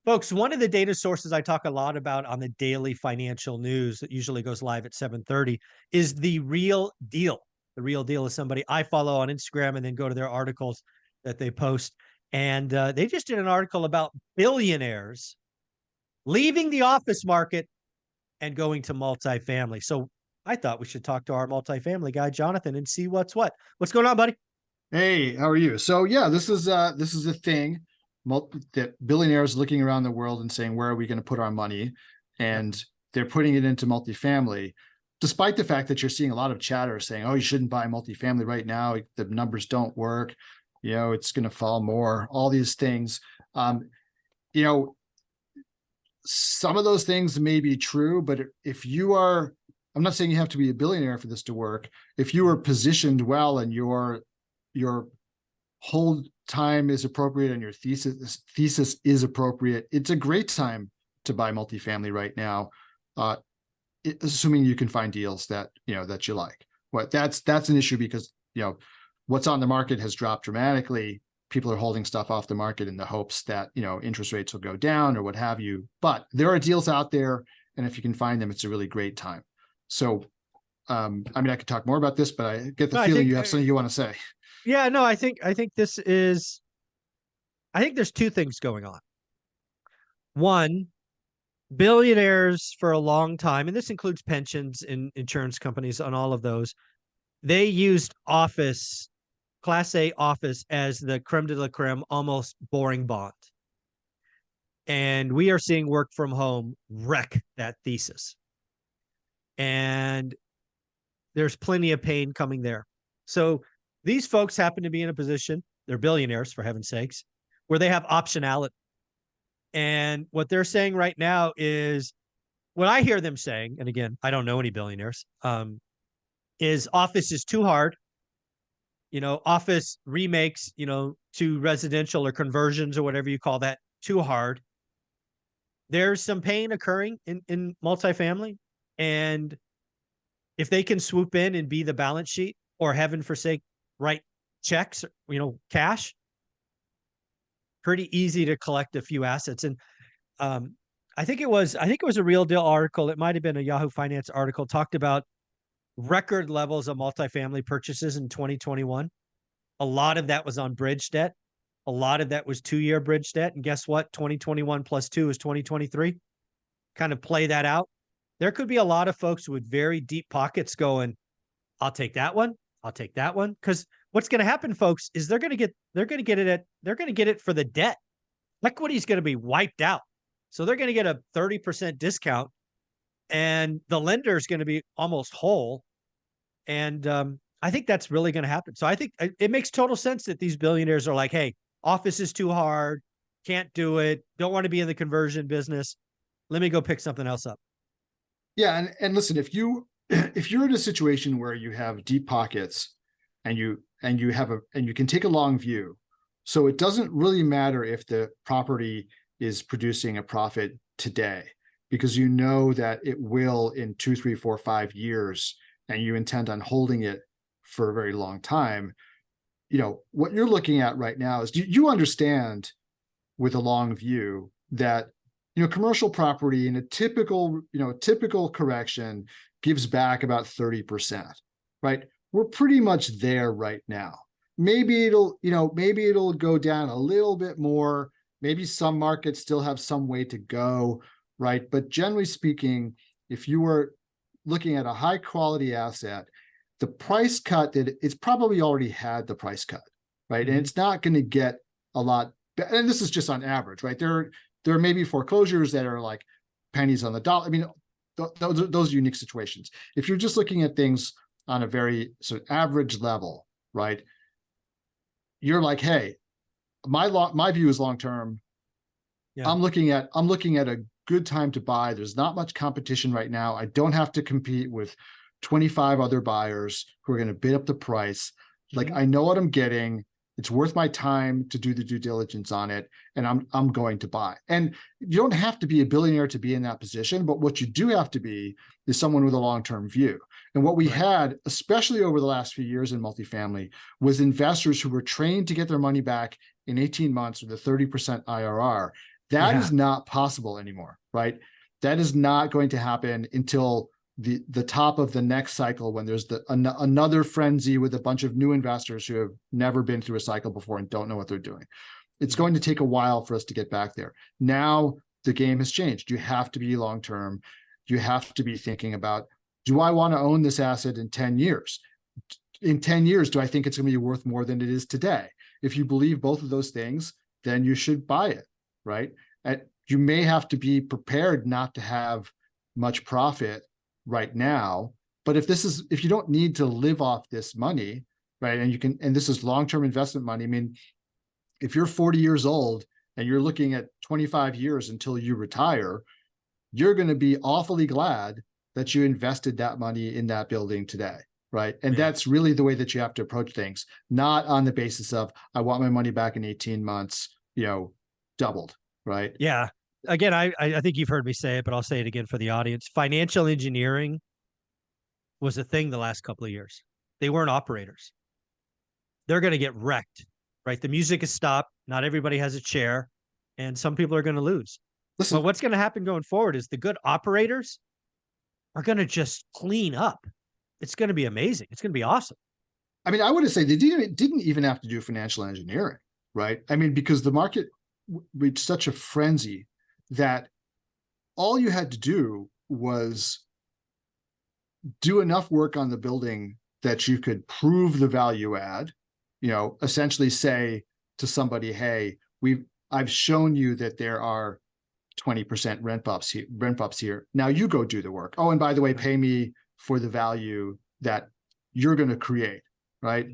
Folks, one of the data sources I talk a lot about on the daily financial news that usually goes live at 7:30 is The Real Deal. The Real Deal is somebody I follow on Instagram and then go to their articles that they post. And they just did an article about billionaires leaving the office market and going to multifamily. So I thought we should talk to our multifamily guy, Jonathan, and see what's what. What's going on, buddy? Hey, how are you? So yeah, this is a thing that billionaires looking around the world and saying, where are we going to put our money? Yep. And they're putting it into multifamily, despite the fact that you're seeing a lot of chatter saying, oh, you shouldn't buy multifamily right now. The numbers don't work. It's going to fall more, all these things. You know, some of those things may be true, but if you are, I'm not saying you have to be a billionaire for this to work. If you are positioned well and your hold time is appropriate and your thesis is appropriate, it's a great time to buy multifamily right now, assuming you can find deals that that you like. That's an issue because what's on the market has dropped dramatically. People are holding stuff off the market in the hopes that interest rates will go down or what have you. But there are deals out there, and if you can find them, it's a really great time. So, I mean, I could talk more about this, but I get the feeling you have something you want to say. Yeah, no, I think this is I think there's two things going on. One, billionaires for a long time, and this includes pensions and insurance companies on all of those, they used office, Class A office, as the creme de la creme, almost boring bond. And we are seeing work from home wreck that thesis. And there's plenty of pain coming there. So these folks happen to be in a position, they're billionaires for heaven's sakes, where they have optionality. And what they're saying right now is what I hear them saying, and again, I don't know any billionaires, is office is too hard. Office remakes, to residential or conversions or whatever you call that, too hard. There's some pain occurring in multifamily. And if they can swoop in and be the balance sheet, or heaven forsake, write checks, cash, pretty easy to collect a few assets. And I think it was a Real Deal article. It might have been a Yahoo Finance article, talked about record levels of multifamily purchases in 2021. A lot of that was on bridge debt. A lot of that was 2-year bridge debt. And guess what? 2021 plus 2 is 2023. Kind of play that out. There could be a lot of folks with very deep pockets going, I'll take that one. I'll take that one. Because what's going to happen, folks, is they're going to get it for the debt. Equity is going to be wiped out. So they're going to get a 30% discount, and the lender is going to be almost whole. And I think that's really going to happen. So I think it makes total sense that these billionaires are like, hey, office is too hard. Can't do it. Don't want to be in the conversion business. Let me go pick something else up. Yeah. And listen, if you're in a situation where you have deep pockets and you can take a long view, so it doesn't really matter if the property is producing a profit today, because you know that it will in 2, 3, 4, 5 years, and you intend on holding it for a very long time. What you're looking at right now is you understand with a long view that commercial property in a typical correction gives back about 30%, right? We're pretty much there right now. Maybe it'll go down a little bit more. Maybe some markets still have some way to go, right? But generally speaking, if you were looking at a high quality asset, the price cut, that it's probably already had the price cut, right? And it's not going to get a lot. And this is just on average, right? There may be foreclosures that are like pennies on the dollar. I mean, those are unique situations. If you're just looking at things on a very sort of average level, right? You're like, hey, my view is long term. Yeah. I'm looking at a good time to buy. There's not much competition right now. I don't have to compete with 25 other buyers who are going to bid up the price. Like, I know what I'm getting. It's worth my time to do the due diligence on it, and I'm going to buy. And you don't have to be a billionaire to be in that position, but what you do have to be is someone with a long-term view. And what we had, especially over the last few years in multifamily, was investors who were trained to get their money back in 18 months with a 30% IRR. That Yeah. is not possible anymore, right? That is not going to happen until the top of the next cycle, when there's another frenzy with a bunch of new investors who have never been through a cycle before and don't know what they're doing. It's going to take a while for us to get back there. Now the game has changed. You have to be long-term. You have to be thinking about, do I want to own this asset in 10 years? In 10 years, do I think it's going to be worth more than it is today? If you believe both of those things, then you should buy it, right? And you may have to be prepared not to have much profit right now, but if you don't need to live off this money, right? And this is long-term investment money. I mean, if you're 40 years old and you're looking at 25 years until you retire, you're going to be awfully glad that you invested that money in that building today, right? And that's really the way that you have to approach things, not on the basis of, I want my money back in 18 months, doubled, right? Yeah. Again, I think you've heard me say it, but I'll say it again for the audience. Financial engineering was a thing the last couple of years. They weren't operators. They're going to get wrecked, right? The music has stopped. Not everybody has a chair, and some people are going to lose. Listen, But what's going to happen going forward is the good operators are going to just clean up. It's going to be amazing. It's going to be awesome. I mean, I would say they didn't even have to do financial engineering, right? I mean, because the market reached such a frenzy that all you had to do was do enough work on the building that you could prove the value add, essentially say to somebody, hey, I've shown you that there are 20% rent bumps here. Now you go do the work. Oh, and by the way, pay me for the value that you're going to create, right?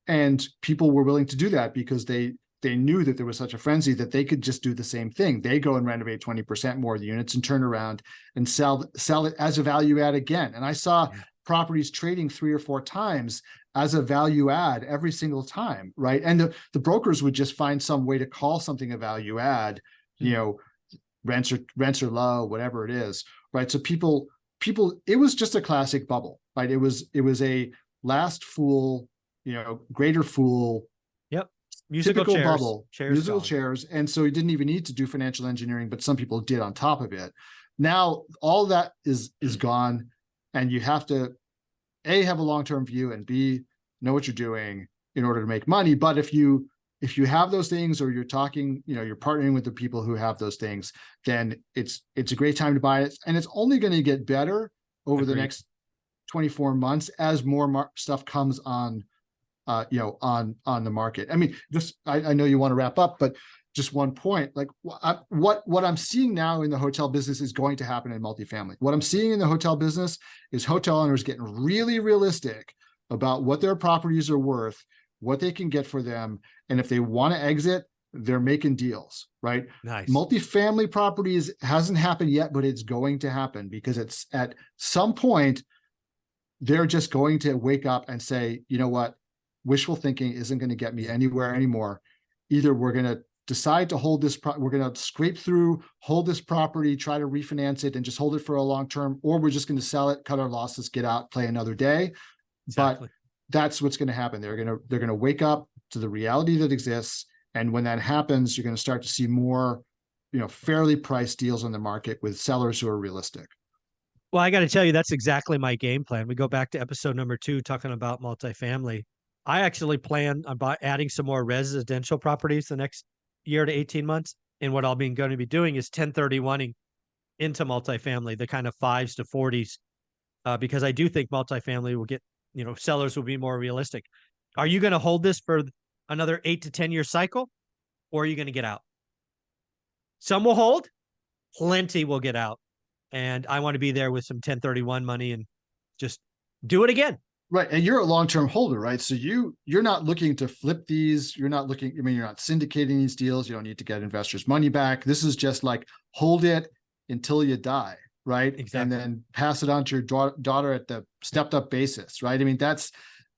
And people were willing to do that because they knew that there was such a frenzy that they could just do the same thing. They go and renovate 20% more of the units and turn around and sell it as a value add again. And I saw properties trading 3 or 4 times as a value add every single time, right? And the brokers would just find some way to call something a value add, rents are low, whatever it is, right? So people, it was just a classic bubble, right? It was a last fool, greater fool. Yep. Musical typical chairs, bubble, musical gone. chairs. And so you didn't even need to do financial engineering, but some people did on top of it. Now all that is gone, and you have to A, have a long-term view, and B, know what you're doing in order to make money. But if you have those things, or you're talking, you're partnering with the people who have those things, then it's a great time to buy it. And it's only going to get better over the next 24 months as more stuff comes on, on the market. I mean, I know you want to wrap up, but just one point, like what I'm seeing now in the hotel business is going to happen in multifamily. What I'm seeing in the hotel business is hotel owners getting really realistic about what their properties are worth, what they can get for them. And if they want to exit, they're making deals, right? Nice. Multifamily properties hasn't happened yet, but it's going to happen, because it's at some point, they're just going to wake up and say, you know what? Wishful thinking isn't going to get me anywhere anymore. Either we're going to decide to hold this, we're going to scrape through, hold this property, try to refinance it and just hold it for a long term, or we're just going to sell it, cut our losses, get out, play another day. Exactly. But that's what's going to happen. They're going to wake up to the reality that exists. And when that happens, you're going to start to see more, fairly priced deals on the market with sellers who are realistic. Well, I got to tell you, that's exactly my game plan. We go back to episode number 2, talking about multifamily. I actually plan on adding some more residential properties the next year to 18 months. And what I'll be going to be doing is 1031ing into multifamily, the kind of 5s to 40s, because I do think multifamily will get, sellers will be more realistic. Are you going to hold this for another 8 to 10 year cycle, or are you going to get out? Some will hold, plenty will get out. And I want to be there with some 1031 money and just do it again. Right. And you're a long-term holder, right? So you're not looking to flip these. You're not syndicating these deals. You don't need to get investors' money back. This is just like, hold it until you die, right? Exactly. And then pass it on to your daughter at the stepped up basis, right? I mean, that's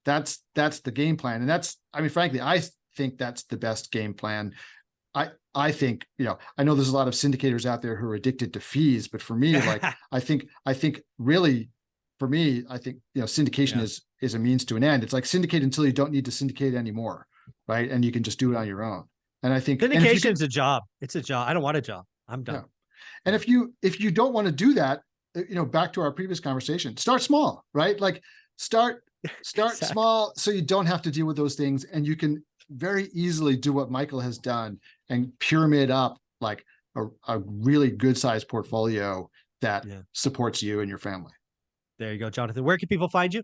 the game plan. And frankly, I think that's the best game plan. I think, I know there's a lot of syndicators out there who are addicted to fees, but for me, like, I think really, for me, I think, syndication is a means to an end. It's like syndicate until you don't need to syndicate anymore, right? And you can just do it on your own. And I think Syndication's a job. It's a job. I don't want a job. I'm done. Yeah. And if you don't want to do that, back to our previous conversation, start small, right? Like start Exactly. small so you don't have to deal with those things, and you can very easily do what Michael has done and pyramid up like a really good sized portfolio that supports you and your family. There you go, Jonathan. Where can people find you?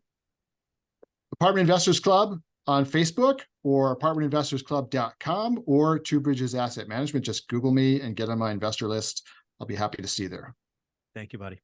Apartment Investors Club on Facebook, or apartmentinvestorsclub.com, or Two Bridges Asset Management. Just Google me and get on my investor list. I'll be happy to see you there. Thank you, buddy.